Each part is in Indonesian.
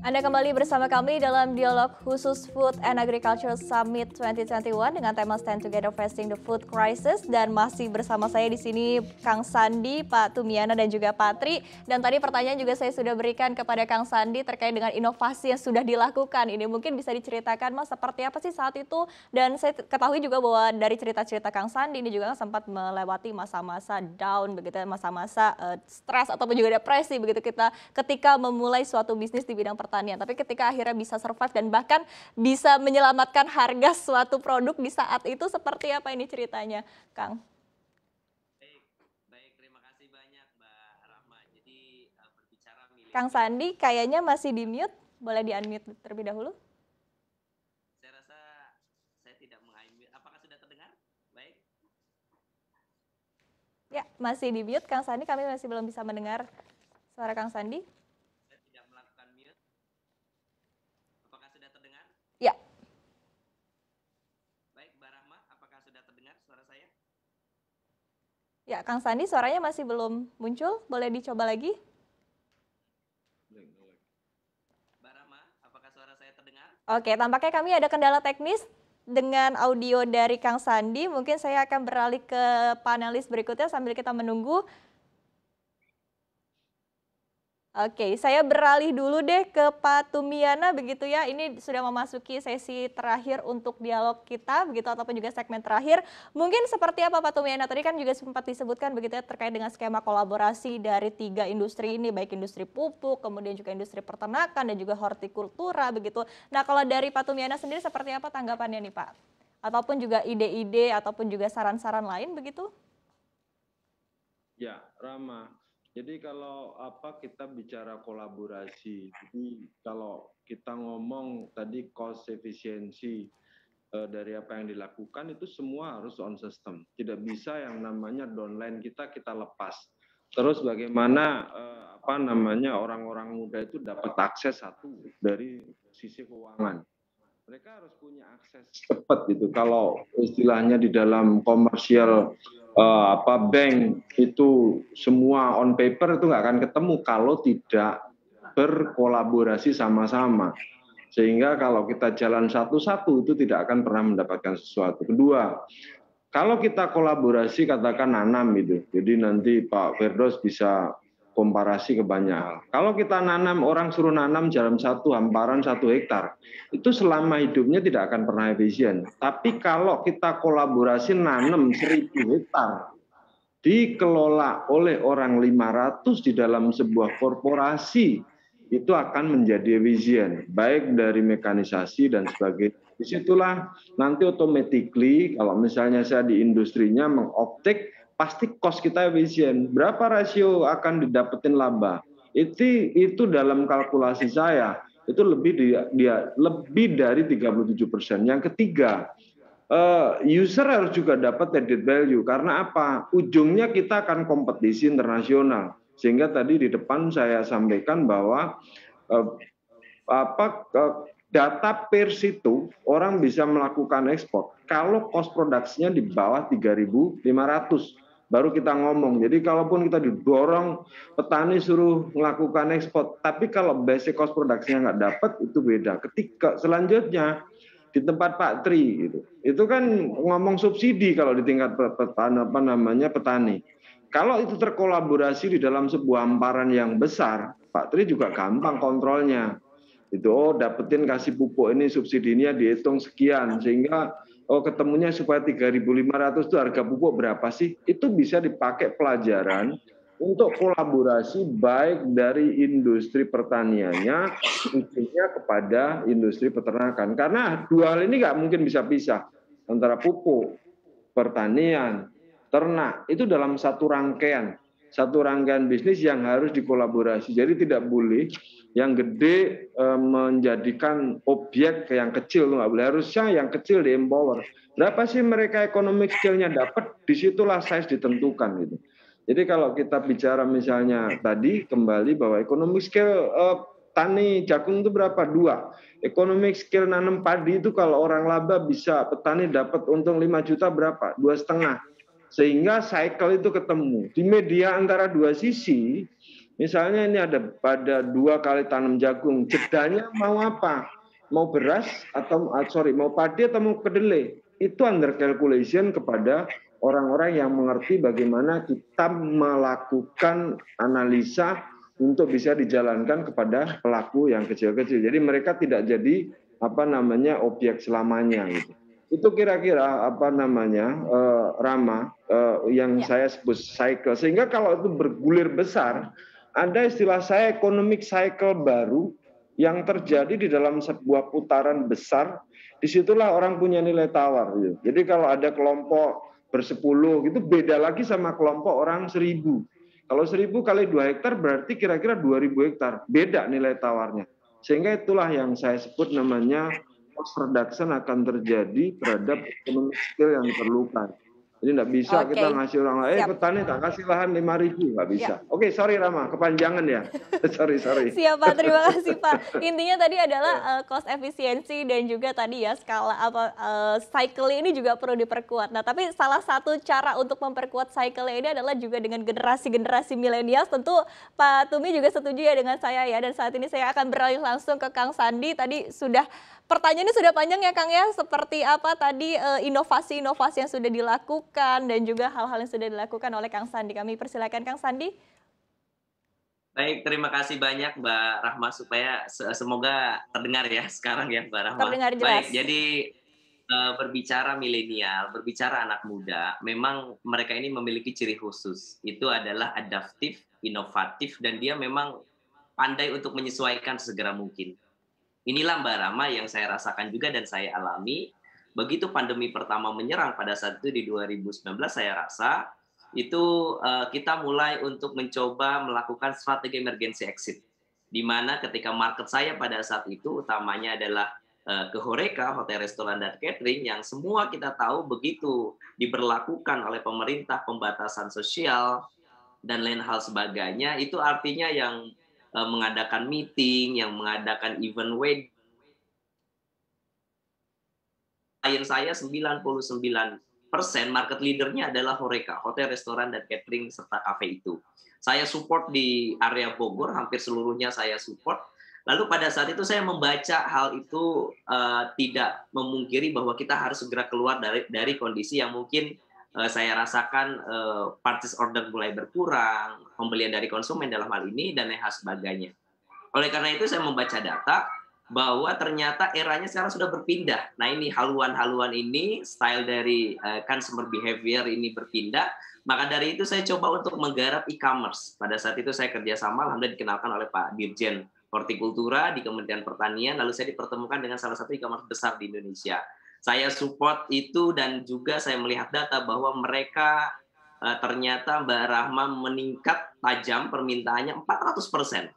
Anda kembali bersama kami dalam dialog khusus Food and Agriculture Summit 2021 dengan tema Stand Together Facing the Food Crisis, dan masih bersama saya di sini Kang Sandi, Pak Tumiana dan juga Pak Tri. Dan tadi pertanyaan juga saya sudah berikan kepada Kang Sandi terkait dengan inovasi yang sudah dilakukan. Ini mungkin bisa diceritakan Mas seperti apa sih saat itu, dan saya ketahui juga bahwa dari cerita-cerita Kang Sandi ini juga sempat melewati masa-masa down begitu ya, masa-masa stres ataupun juga depresi begitu kita ketika memulai suatu bisnis di bidang pertanian. Tapi ketika akhirnya bisa survive dan bahkan bisa menyelamatkan harga suatu produk di saat itu, seperti apa ini ceritanya, Kang? Baik, baik, terima kasih banyak Mbak Rahma. Jadi berbicara Kang milenial, Sandi kayaknya masih di mute, boleh di unmute terlebih dahulu? saya rasa saya tidak mengalami. Apakah sudah terdengar? Baik, Ya, masih di mute Kang Sandi, kami masih belum bisa mendengar suara Kang Sandi. saya tidak melakukan mute. Apakah sudah terdengar? Ya, Baik, Mbak Rahma, apakah sudah terdengar suara saya? ya Kang Sandi suaranya masih belum muncul, boleh dicoba lagi? Mbak Rahma, apakah suara saya terdengar? Oke, tampaknya kami ada kendala teknis dengan audio dari Kang Sandi. Mungkin saya akan beralih ke panelis berikutnya sambil kita menunggu. Oke, saya beralih dulu deh ke Pak Tumiana begitu ya. Ini sudah memasuki sesi terakhir untuk dialog kita begitu, ataupun juga segmen terakhir. Mungkin seperti apa Pak Tumiana? Tadi kan juga sempat disebutkan begitu ya terkait dengan skema kolaborasi dari 3 industri ini, baik industri pupuk, kemudian juga industri peternakan dan juga hortikultura begitu. Nah, kalau dari Pak Tumiana sendiri seperti apa tanggapannya nih Pak? Ataupun juga ide-ide ataupun juga saran-saran lain begitu? Ya, Rama. Jadi kalau kita bicara kolaborasi, jadi kalau kita ngomong tadi cost efisiensi dari apa yang dilakukan itu semua harus on system. Tidak bisa yang namanya downline kita lepas. Terus bagaimana orang-orang muda itu dapat akses satu dari sisi keuangan. Mereka harus punya akses cepat gitu. Kalau istilahnya di dalam komersial bank itu semua on paper itu nggak akan ketemu kalau tidak berkolaborasi sama-sama. Sehingga kalau kita jalan satu-satu itu tidak akan pernah mendapatkan sesuatu. Kedua, kalau kita kolaborasi katakan nanam gitu. Jadi nanti Pak Firdaus bisa komparasi ke banyak hal. Kalau kita nanam, orang suruh nanam dalam satu hamparan 1 hektar, itu selama hidupnya tidak akan pernah efisien. Tapi kalau kita kolaborasi nanam 1.000 hektar, dikelola oleh orang 500 di dalam sebuah korporasi, itu akan menjadi efisien, baik dari mekanisasi dan sebagainya. Disitulah nanti automatically kalau misalnya saya di industrinya mengoptik, pasti cost kita efisien. Berapa rasio akan didapetin laba? Itu dalam kalkulasi saya itu lebih dari 37%. Yang ketiga, user harus juga dapat added value karena apa? Ujungnya kita akan kompetisi internasional. Sehingga tadi di depan saya sampaikan bahwa eh, data per situ orang bisa melakukan ekspor kalau cost produksinya di bawah 3.500 baru kita ngomong. Jadi kalaupun kita didorong petani suruh melakukan ekspor, tapi kalau basic cost produksinya nggak dapat itu beda. Ketika selanjutnya di tempat Pak Tri itu kan ngomong subsidi kalau di tingkat petani. Kalau itu terkolaborasi di dalam sebuah hamparan yang besar, Pak Tri juga gampang kontrolnya. Itu dapetin kasih pupuk ini subsidinya dihitung sekian sehingga ketemunya supaya 3.500 itu harga pupuk berapa sih? Itu bisa dipakai pelajaran untuk kolaborasi baik dari industri pertaniannya intinya kepada industri peternakan. Karena dua hal ini nggak mungkin bisa pisah antara pupuk, pertanian, ternak itu dalam satu rangkaian bisnis yang harus dikolaborasi. Jadi tidak boleh yang gede menjadikan objek ke yang kecil, nggak boleh. Harusnya yang kecil di empower. Berapa sih mereka economic skill-nya dapat, disitulah size ditentukan gitu. Jadi kalau kita bicara misalnya tadi kembali bahwa economic skill tani jagung itu berapa? 2. Economic skill nanam padi itu kalau orang laba bisa petani dapat untung 5 juta berapa? 2,5. Sehingga cycle itu ketemu. Di media antara dua sisi, Misalnya ini ada 2 kali tanam jagung, jedanya mau apa? Mau beras atau mau padi atau mau kedelai? Itu under calculation kepada orang-orang yang mengerti bagaimana kita melakukan analisa untuk bisa dijalankan kepada pelaku yang kecil-kecil. Jadi mereka tidak jadi objek selamanya gitu. Itu kira-kira Rama, yang saya sebut cycle. Sehingga kalau itu bergulir besar, ada istilah saya economic cycle baru yang terjadi di dalam sebuah putaran besar. Disitulah orang punya nilai tawar. Gitu. Jadi kalau ada kelompok bersepuluh gitu beda lagi sama kelompok orang 1.000. Kalau 1.000 kali 2 hektar berarti kira-kira 2.000 hektar. Beda nilai tawarnya. Sehingga itulah yang saya sebut namanya cost reduction akan terjadi terhadap economic skill yang diperlukan. Jadi nggak bisa kita ngasih orang lain, petani tak kasih lahan 5.000, nggak bisa. Oke, sorry Rama, kepanjangan ya. sorry. Siap Pak, terima kasih Pak. Intinya tadi adalah cost efisiensi dan juga tadi ya skala cycle ini juga perlu diperkuat. Nah, tapi salah satu cara untuk memperkuat cycle ini adalah juga dengan generasi-generasi milenial. Tentu Pak Tumi juga setuju ya dengan saya ya. Dan saat ini saya akan beralih langsung ke Kang Sandi. Tadi pertanyaannya sudah panjang ya Kang ya, seperti apa tadi inovasi-inovasi yang sudah dilakukan dan juga hal-hal yang sudah dilakukan oleh Kang Sandi. Kami persilakan Kang Sandi. Baik, terima kasih banyak Mbak Rahma, supaya semoga terdengar ya sekarang ya Mbak Rahma. Terdengar jelas. Baik, jadi berbicara milenial, berbicara anak muda, memang mereka ini memiliki ciri khusus. Itu adalah adaptif, inovatif, dan dia memang pandai untuk menyesuaikan segera mungkin. Inilah Mbak Rama yang saya rasakan juga dan saya alami. Begitu pandemi pertama menyerang pada saat itu di 2019, saya rasa itu kita mulai untuk mencoba melakukan strategi emergency exit. Di mana ketika market saya pada saat itu utamanya adalah ke HoReCa, hotel, restoran, dan catering, yang semua kita tahu begitu diberlakukan oleh pemerintah pembatasan sosial dan lain hal sebagainya, itu artinya yang mengadakan meeting, yang mengadakan event wedding. Klien saya 99% market leadernya adalah HoReCa, hotel, restoran, dan catering, serta kafe itu. Saya support di area Bogor, hampir seluruhnya saya support. Lalu pada saat itu saya membaca hal itu tidak memungkiri bahwa kita harus segera keluar dari kondisi yang mungkin saya rasakan purchase order mulai berkurang, pembelian dari konsumen dalam hal ini, dan lain hal sebagainya. Oleh karena itu saya membaca data bahwa ternyata eranya sekarang sudah berpindah. Nah ini haluan-haluan ini, style dari consumer behavior ini berpindah, maka dari itu saya coba untuk menggarap e-commerce. Pada saat itu saya kerjasama, alhamdulillah dikenalkan oleh Pak Dirjen Hortikultura di Kementerian Pertanian, lalu saya dipertemukan dengan salah satu e-commerce besar di Indonesia. Saya support itu dan juga saya melihat data bahwa mereka ternyata Mbak Rahma meningkat tajam permintaannya 400%.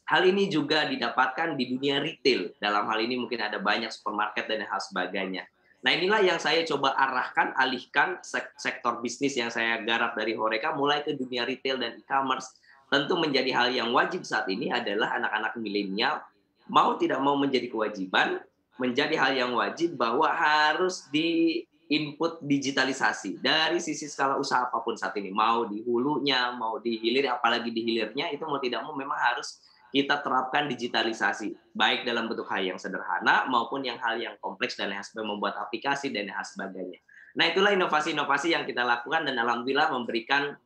Hal ini juga didapatkan di dunia retail. Dalam hal ini mungkin ada banyak supermarket dan hal sebagainya. Nah inilah yang saya coba alihkan sektor bisnis yang saya garap dari HoReCa mulai ke dunia retail dan e-commerce. Tentu menjadi hal yang wajib saat ini adalah anak-anak milenial mau tidak mau menjadi kewajiban, menjadi hal yang wajib bahwa harus di input digitalisasi dari sisi skala usaha apapun saat ini, mau di hulunya, mau di hilir, apalagi di hilirnya itu mau tidak mau memang harus kita terapkan digitalisasi, baik dalam bentuk hal yang sederhana maupun hal yang kompleks dan membuat aplikasi dan hal sebagainya. Nah itulah inovasi-inovasi yang kita lakukan dan alhamdulillah memberikan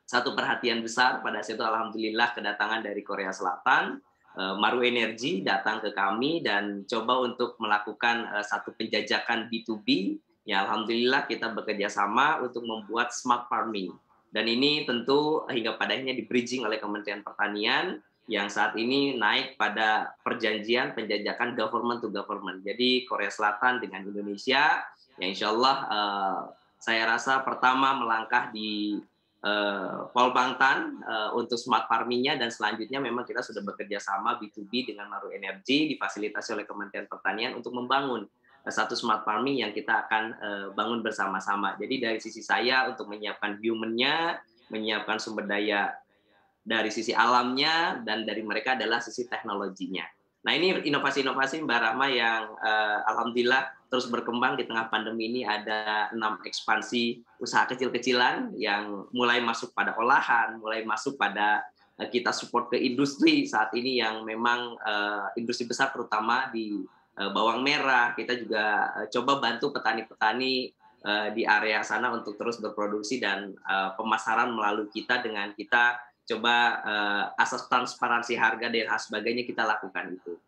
satu perhatian besar. Pada saat itu alhamdulillah kedatangan dari Korea Selatan, Maru Energy datang ke kami dan coba untuk melakukan satu penjajakan B2B. Ya alhamdulillah kita bekerja sama untuk membuat smart farming. Dan ini tentu hingga pada akhirnya di bridging oleh Kementerian Pertanian yang saat ini naik pada perjanjian penjajakan government to government. Jadi Korea Selatan dengan Indonesia, ya insya Allah saya rasa pertama melangkah di Polbangtan untuk smart farming-nya, dan selanjutnya memang kita sudah bekerja sama B2B dengan Maru Energy difasilitasi oleh Kementerian Pertanian untuk membangun satu smart farming yang kita akan bangun bersama-sama. Jadi dari sisi saya untuk menyiapkan human-nya, menyiapkan sumber daya dari sisi alamnya, dan dari mereka adalah sisi teknologinya. Nah ini inovasi-inovasi Mbak Rahma yang alhamdulillah terus berkembang di tengah pandemi ini. Ada 6 ekspansi usaha kecil-kecilan yang mulai masuk pada olahan, mulai masuk pada kita support ke industri saat ini yang memang industri besar terutama di bawang merah. Kita juga coba bantu petani-petani di area sana untuk terus berproduksi dan pemasaran melalui kita dengan kita coba asas transparansi harga dan sebagainya kita lakukan itu.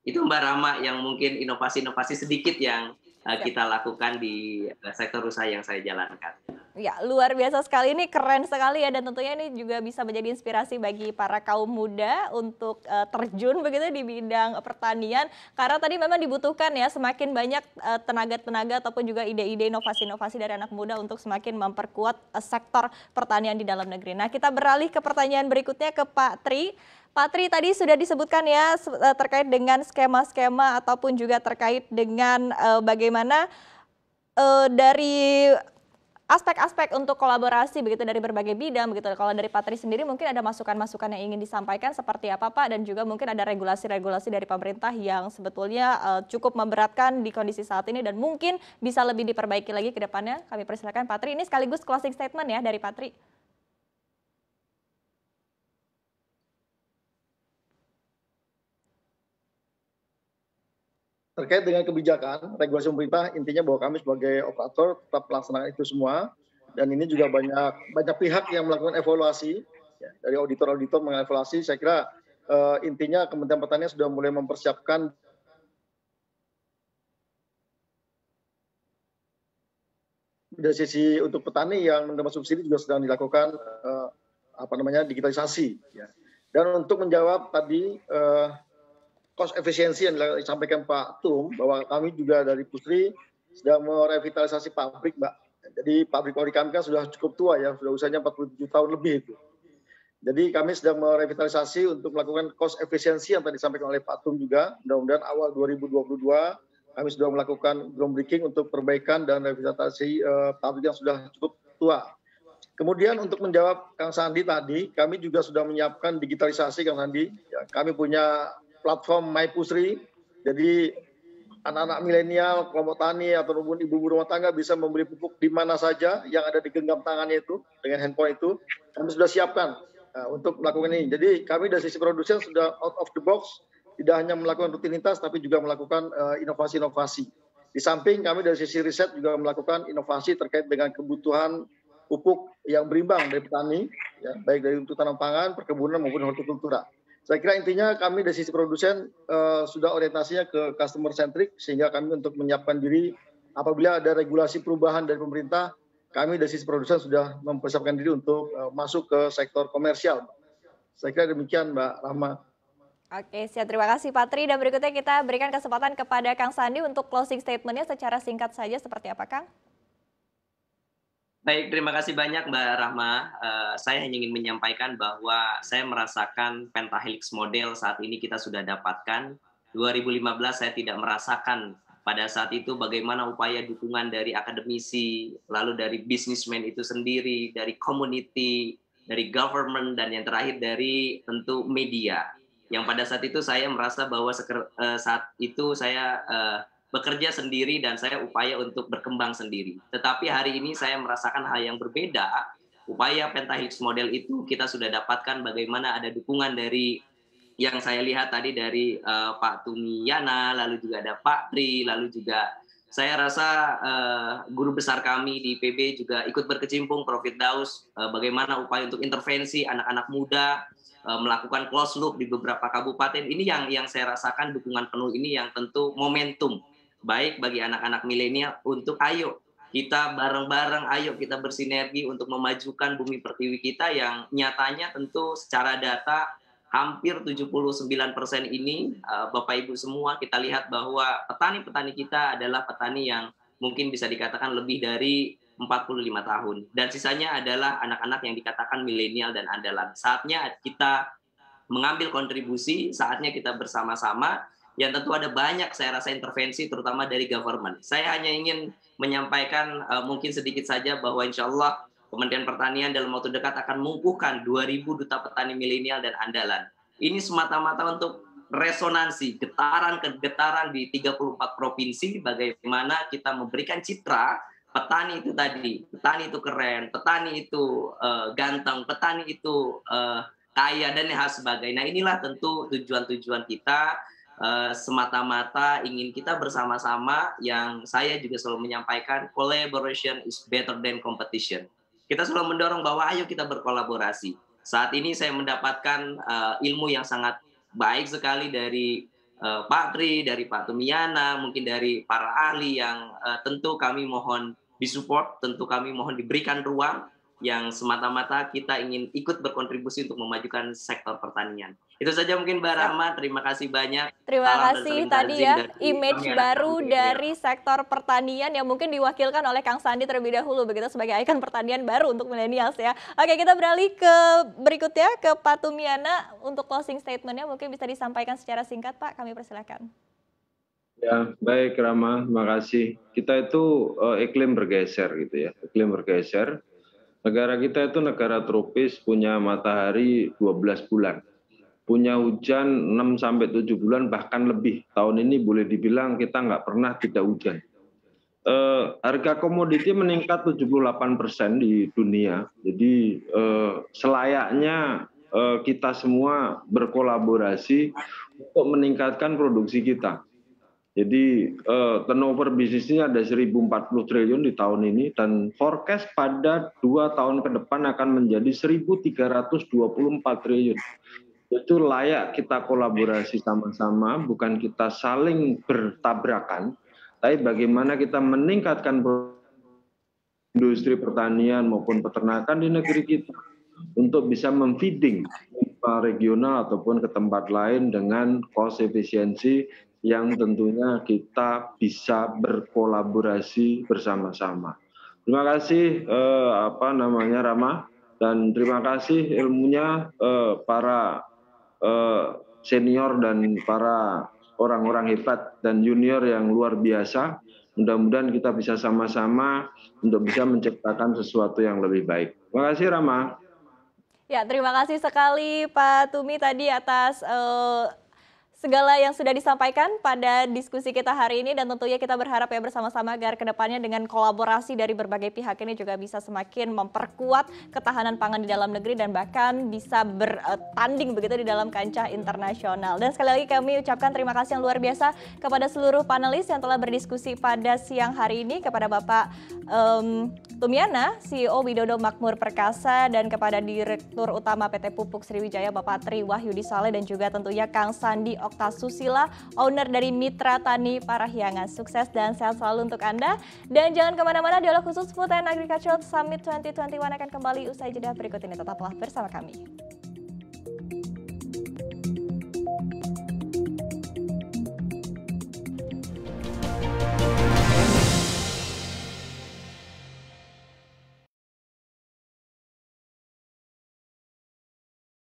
Itu Mbak Rama yang mungkin inovasi-inovasi sedikit yang kita lakukan di sektor usaha yang saya jalankan. Ya, luar biasa sekali, ini keren sekali ya, dan tentunya ini juga bisa menjadi inspirasi bagi para kaum muda untuk terjun begitu di bidang pertanian, karena tadi memang dibutuhkan ya semakin banyak tenaga-tenaga ataupun juga ide-ide inovasi-inovasi dari anak muda untuk semakin memperkuat sektor pertanian di dalam negeri. Nah, kita beralih ke pertanyaan berikutnya ke Pak Tri. Pak Tri, tadi sudah disebutkan ya terkait dengan skema-skema ataupun juga terkait dengan bagaimana dari aspek-aspek untuk kolaborasi begitu dari berbagai bidang begitu. Kalau dari Pak Tri sendiri mungkin ada masukan-masukan yang ingin disampaikan seperti apa Pak, dan juga mungkin ada regulasi-regulasi dari pemerintah yang sebetulnya cukup memberatkan di kondisi saat ini dan mungkin bisa lebih diperbaiki lagi ke depannya. Kami persilakan Pak Tri, ini sekaligus closing statement ya dari Pak Tri. Terkait dengan kebijakan regulasi pemerintah, intinya bahwa kami sebagai operator tetap melaksanakan itu semua, dan ini juga banyak pihak yang melakukan evaluasi ya, dari auditor-auditor mengevaluasi. Saya kira intinya Kementerian Pertanian sudah mulai mempersiapkan dari sisi untuk petani yang menerima subsidi juga sedang dilakukan digitalisasi ya. Dan untuk menjawab tadi cost efisiensi yang disampaikan Pak Tum, bahwa kami juga dari Pusri sedang merevitalisasi pabrik, Mbak. Jadi pabrik ori kami kan sudah cukup tua ya, sudah usianya 47 tahun lebih itu. Jadi kami sedang merevitalisasi untuk melakukan cost efisiensi yang tadi disampaikan oleh Pak Tum juga. Mudah-mudahan awal 2022 kami sudah melakukan groundbreaking untuk perbaikan dan revitalisasi pabrik yang sudah cukup tua. Kemudian untuk menjawab Kang Sandi tadi, kami juga sudah menyiapkan digitalisasi Kang Sandi. Ya, kami punya platform My Pusri, jadi anak-anak milenial, kelompok tani ataupun ibu-ibu rumah tangga bisa membeli pupuk di mana saja yang ada di genggam tangannya itu dengan handphone itu. Kami sudah siapkan untuk melakukan ini. Jadi kami dari sisi produsen sudah out of the box, tidak hanya melakukan rutinitas tapi juga melakukan inovasi-inovasi. Di samping kami dari sisi riset juga melakukan inovasi terkait dengan kebutuhan pupuk yang berimbang dari petani, ya, baik dari untuk tanam pangan, perkebunan maupun hortikultura. Saya kira intinya kami dari sisi produsen sudah orientasinya ke customer centric, sehingga kami untuk menyiapkan diri apabila ada regulasi perubahan dari pemerintah, kami dari sisi produsen sudah mempersiapkan diri untuk masuk ke sektor komersial. Saya kira demikian Mbak Rahma. Oke, siap, terima kasih Pak Tri, dan berikutnya kita berikan kesempatan kepada Kang Sandi untuk closing statement-nya secara singkat saja seperti apa Kang? Baik, terima kasih banyak Mbak Rahma. Saya hanya ingin menyampaikan bahwa saya merasakan pentahelix model saat ini kita sudah dapatkan. 2015 saya tidak merasakan pada saat itu bagaimana upaya dukungan dari akademisi, lalu dari businessman itu sendiri, dari community, dari government, dan yang terakhir dari tentu media. Yang pada saat itu saya merasa bahwa saat itu saya bekerja sendiri dan saya upaya untuk berkembang sendiri. Tetapi hari ini saya merasakan hal yang berbeda. Upaya pentahelix model itu kita sudah dapatkan bagaimana ada dukungan dari yang saya lihat tadi dari Pak Tumiyana, lalu juga ada Pak Tri, lalu juga saya rasa guru besar kami di PB juga ikut berkecimpung, Prof. Firdaus, bagaimana upaya untuk intervensi anak-anak muda, melakukan closed loop di beberapa kabupaten. Ini yang saya rasakan dukungan penuh ini yang tentu momentum baik bagi anak-anak milenial untuk ayo kita bareng-bareng, ayo kita bersinergi untuk memajukan bumi pertiwi kita yang nyatanya tentu secara data hampir 79% ini Bapak Ibu semua kita lihat bahwa petani-petani kita adalah petani yang mungkin bisa dikatakan lebih dari 45 tahun dan sisanya adalah anak-anak yang dikatakan milenial dan andalan. Saatnya kita mengambil kontribusi, saatnya kita bersama-sama. Yang tentu ada banyak saya rasa intervensi terutama dari government. Saya hanya ingin menyampaikan mungkin sedikit saja bahwa insya Allah Kementerian Pertanian dalam waktu dekat akan mengukuhkan 2.000 duta petani milenial dan andalan. Ini semata-mata untuk resonansi, getaran ke getaran di 34 provinsi, bagaimana kita memberikan citra petani itu tadi, petani itu keren, petani itu ganteng, petani itu kaya dan hal sebagainya. Nah inilah tentu tujuan-tujuan kita, semata-mata ingin kita bersama-sama, yang saya juga selalu menyampaikan, collaboration is better than competition. Kita selalu mendorong bahwa ayo kita berkolaborasi. Saat ini saya mendapatkan ilmu yang sangat baik sekali dari Pak Tri, dari Pak Tumiana, mungkin dari para ahli yang tentu kami mohon disupport, tentu kami mohon diberikan ruang, yang semata-mata kita ingin ikut berkontribusi untuk memajukan sektor pertanian. Itu saja mungkin Mbak Rahma, terima kasih banyak. Terima kasih tadi ya, image baru dari sektor pertanian yang mungkin diwakilkan oleh Kang Sandi terlebih dahulu, begitu, sebagai ikon pertanian baru untuk milenials ya. Oke, kita beralih ke berikutnya, ke Pak Tumiana. Untuk closing statement-nya mungkin bisa disampaikan secara singkat, Pak, kami persilakan. Ya, baik Rama, terima kasih. Kita itu iklim bergeser gitu ya, iklim bergeser. Negara kita itu negara tropis, punya matahari 12 bulan. Punya hujan 6-7 bulan, bahkan lebih. Tahun ini boleh dibilang kita nggak pernah tidak hujan. Harga komoditi meningkat 78% di dunia. Jadi selayaknya kita semua berkolaborasi untuk meningkatkan produksi kita. Jadi turnover bisnisnya ada 1.040 triliun di tahun ini, dan forecast pada 2 tahun ke depan akan menjadi 1.324 triliun. Itu layak kita kolaborasi sama-sama, bukan kita saling bertabrakan, tapi bagaimana kita meningkatkan industri pertanian maupun peternakan di negeri kita untuk bisa memfeeding regional ataupun ke tempat lain dengan cost efisiensi yang tentunya kita bisa berkolaborasi bersama-sama. Terima kasih Rama, dan terima kasih ilmunya para senior dan para orang-orang hebat dan junior yang luar biasa. Mudah-mudahan kita bisa sama-sama untuk bisa menciptakan sesuatu yang lebih baik. Terima kasih Rama. Ya, terima kasih sekali Pak Tumi tadi atas segala yang sudah disampaikan pada diskusi kita hari ini, dan tentunya kita berharap ya bersama-sama agar kedepannya dengan kolaborasi dari berbagai pihak ini juga bisa semakin memperkuat ketahanan pangan di dalam negeri dan bahkan bisa bertanding begitu di dalam kancah internasional. Dan sekali lagi kami ucapkan terima kasih yang luar biasa kepada seluruh panelis yang telah berdiskusi pada siang hari ini, kepada Bapak Tumiana, CEO Widodo Makmur Perkasa, dan kepada Direktur Utama PT Pupuk Sriwijaya Bapak Tri Wahyudi Saleh, dan juga tentunya Kang Sandi Oktasusila, owner dari Mitra Tani Parahyangan. Sukses dan sehat selalu untuk Anda. Dan jangan kemana-mana, dialog khusus Food and Agriculture Summit 2021 akan kembali usai jeda berikut ini. Tetaplah bersama kami.